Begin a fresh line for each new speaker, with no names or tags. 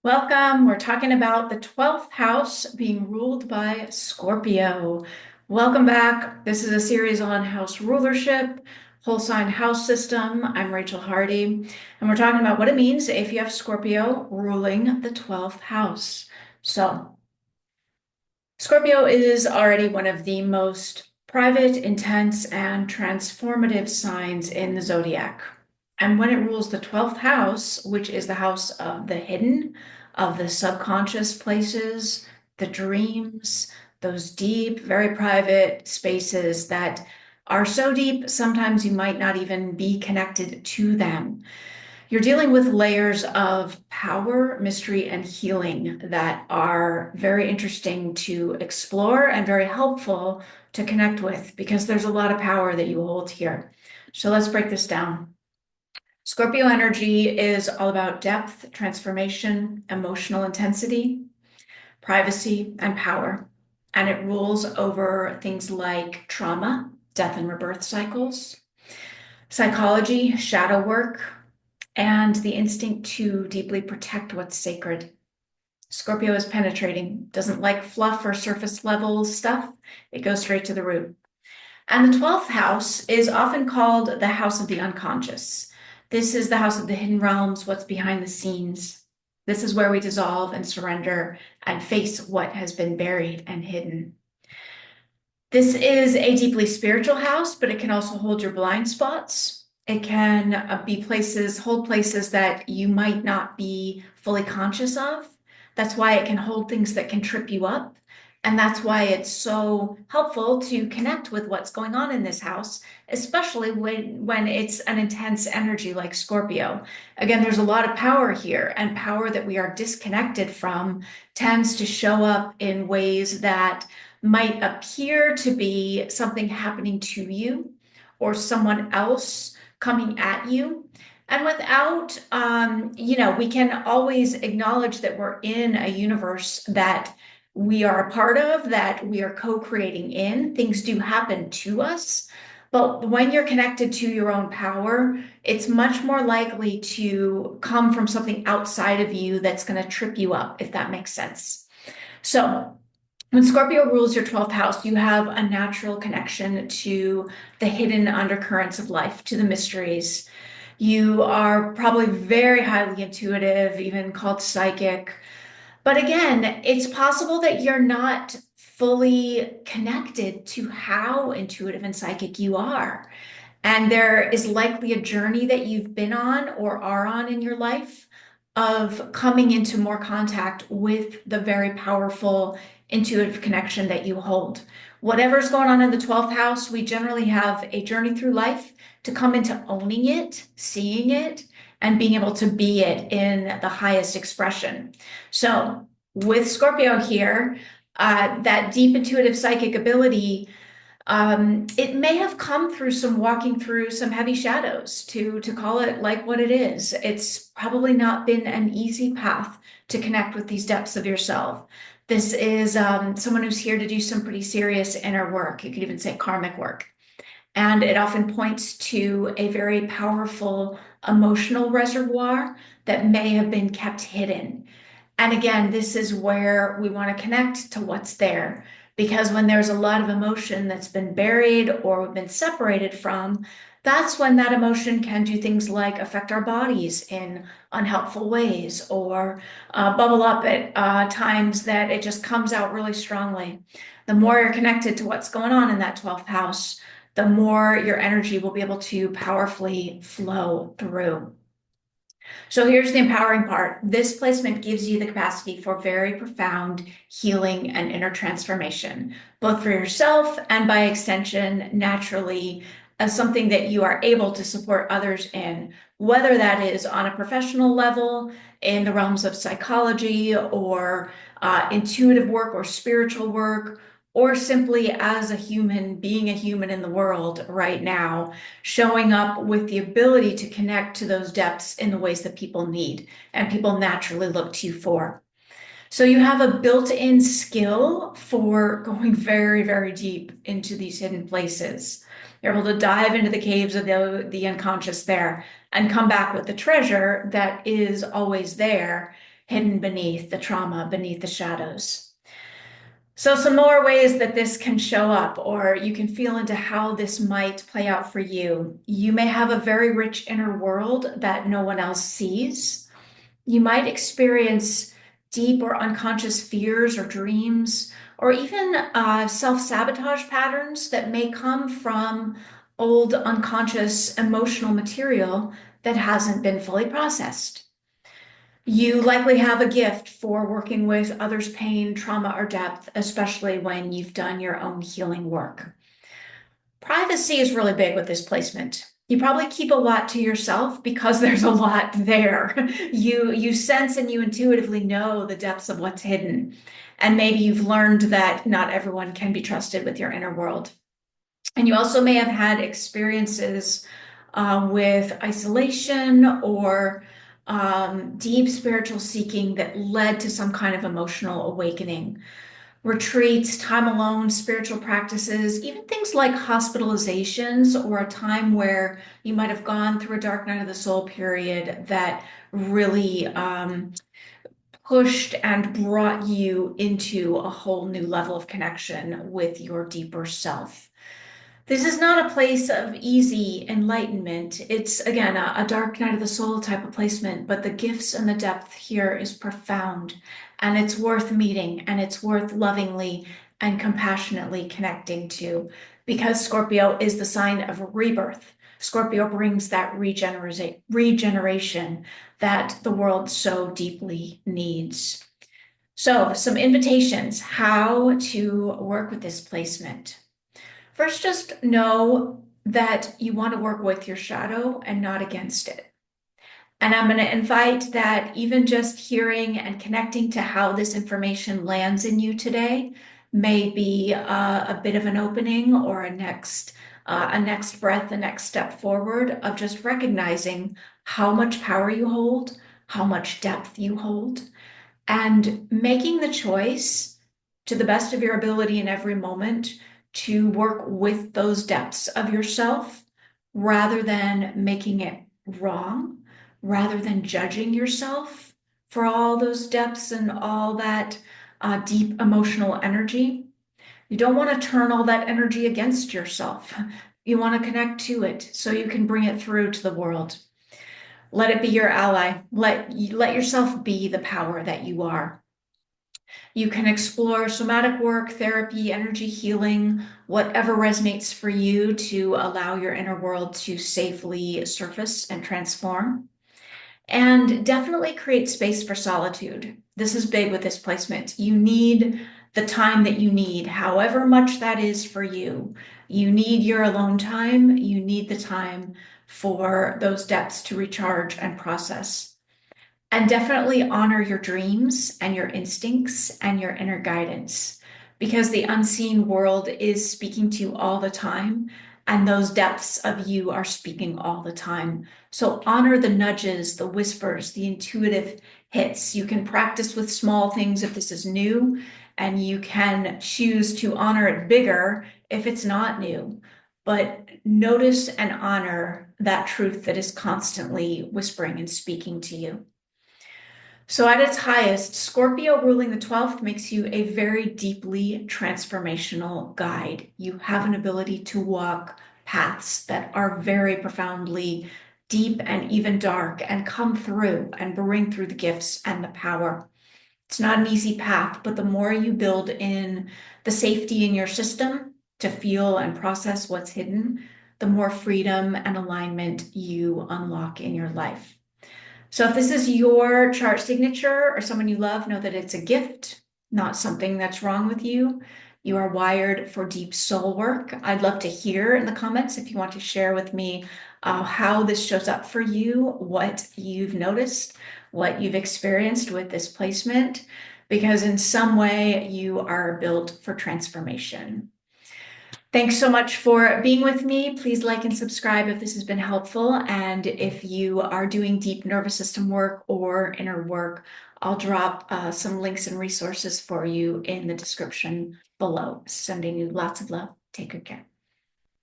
Welcome. We're talking about the 12th house being ruled by Scorpio. Welcome back. This is a series on house rulership, whole sign house system. I'm Rachel Hardy, and we're talking about what it means if you have Scorpio ruling the 12th house. So, Scorpio is already one of the most private, intense, and transformative signs in the zodiac. And when it rules the 12th house, which is the house of the hidden, of the subconscious places, the dreams, those deep, very private spaces that are so deep, sometimes you might not even be connected to them. You're dealing with layers of power, mystery, and healing that are very interesting to explore and very helpful to connect with because there's a lot of power that you hold here. So let's break this down. Scorpio energy is all about depth, transformation, emotional intensity, privacy, and power. And it rules over things like trauma, death and rebirth cycles, psychology, shadow work, and the instinct to deeply protect what's sacred. Scorpio is penetrating, doesn't like fluff or surface level stuff. It goes straight to the root. And the 12th house is often called the house of the unconscious. This is the house of the hidden realms, what's behind the scenes. This is where we dissolve and surrender and face what has been buried and hidden. This is a deeply spiritual house, but it can also hold your blind spots. It can be places, hold places that you might not be fully conscious of. That's why it can hold things that can trip you up. And that's why it's so helpful to connect with what's going on in this house, especially when it's an intense energy like Scorpio. Again, there's a lot of power here, and power that we are disconnected from tends to show up in ways that might appear to be something happening to you or someone else coming at you. And without, we can always acknowledge that we're in a universe that we are a part of, that we are co-creating in. Things do happen to us. But when you're connected to your own power, it's much more likely to come from something outside of you that's going to trip you up, if that makes sense. So, when Scorpio rules your 12th house, you have a natural connection to the hidden undercurrents of life, to the mysteries. You are probably very highly intuitive, even called psychic. But again, it's possible that you're not fully connected to how intuitive and psychic you are. And there is likely a journey that you've been on or are on in your life of coming into more contact with the very powerful intuitive connection that you hold. Whatever's going on in the 12th house, we generally have a journey through life to come into owning it, seeing it, and being able to be it in the highest expression. So, with Scorpio here, that deep intuitive psychic ability, it may have come through some walking through some heavy shadows to call it like what it is. It's probably not been an easy path to connect with these depths of yourself. This is someone who's here to do some pretty serious inner work. You could even say karmic work. And it often points to a very powerful emotional reservoir that may have been kept hidden. And again, this is where we want to connect to what's there. Because when there's a lot of emotion that's been buried or been separated from, that's when that emotion can do things like affect our bodies in unhelpful ways or bubble up at times that it just comes out really strongly. The more you're connected to what's going on in that 12th house, the more your energy will be able to powerfully flow through. So here's the empowering part. This placement gives you the capacity for very profound healing and inner transformation, both for yourself and by extension, naturally, as something that you are able to support others in, whether that is on a professional level, in the realms of psychology or intuitive work or spiritual work, or simply as a human, being a human in the world right now, showing up with the ability to connect to those depths in the ways that people need and people naturally look to you for. So you have a built-in skill for going very, very deep into these hidden places. You're able to dive into the caves of the unconscious there and come back with the treasure that is always there, hidden beneath the trauma, beneath the shadows. So some more ways that this can show up, or you can feel into how this might play out for you. You may have a very rich inner world that no one else sees. You might experience deep or unconscious fears or dreams, or even self-sabotage patterns that may come from old unconscious emotional material that hasn't been fully processed. You likely have a gift for working with others' pain, trauma, or depth, especially when you've done your own healing work. Privacy is really big with this placement. You probably keep a lot to yourself because there's a lot there. You sense and you intuitively know the depths of what's hidden. And maybe you've learned that not everyone can be trusted with your inner world. And you also may have had experiences with isolation or deep spiritual seeking that led to some kind of emotional awakening. Retreats, time alone, spiritual practices, even things like hospitalizations or a time where you might have gone through a dark night of the soul period that really pushed and brought you into a whole new level of connection with your deeper self. This is not a place of easy enlightenment. It's, again, a dark night of the soul type of placement, but the gifts and the depth here is profound, and it's worth meeting, and it's worth lovingly and compassionately connecting to, because Scorpio is the sign of rebirth. Scorpio brings that regeneration that the world so deeply needs. So, some invitations, how to work with this placement. First, just know that you want to work with your shadow and not against it. And I'm going to invite that even just hearing and connecting to how this information lands in you today may be a bit of an opening or a next breath, a next step forward of just recognizing how much power you hold, how much depth you hold, and making the choice to the best of your ability in every moment to work with those depths of yourself rather than making it wrong, rather than judging yourself for all those depths and all that deep emotional energy. You don't want to turn all that energy against yourself. You want to connect to it so you can bring it through to the world. Let it be your ally. Let yourself be the power that you are. You can explore somatic work, therapy, energy healing, whatever resonates for you to allow your inner world to safely surface and transform. And definitely create space for solitude. This is big with this placement. You need the time that you need, however much that is for you. You need your alone time. You need the time for those depths to recharge and process. And definitely honor your dreams and your instincts and your inner guidance, because the unseen world is speaking to you all the time, and those depths of you are speaking all the time. So honor the nudges, the whispers, the intuitive hits. You can practice with small things if this is new, and you can choose to honor it bigger if it's not new. But notice and honor that truth that is constantly whispering and speaking to you. So at its highest, Scorpio ruling the 12th makes you a very deeply transformational guide. You have an ability to walk paths that are very profoundly deep and even dark and come through and bring through the gifts and the power. It's not an easy path, but the more you build in the safety in your system to feel and process what's hidden, the more freedom and alignment you unlock in your life. So if this is your chart signature or someone you love, know that it's a gift, not something that's wrong with you. You are wired for deep soul work. I'd love to hear in the comments if you want to share with me how this shows up for you, what you've noticed, what you've experienced with this placement, because in some way you are built for transformation. Thanks so much for being with me. Please like and subscribe if this has been helpful. And if you are doing deep nervous system work or inner work, I'll drop some links and resources for you in the description below. Sending you lots of love. Take good care.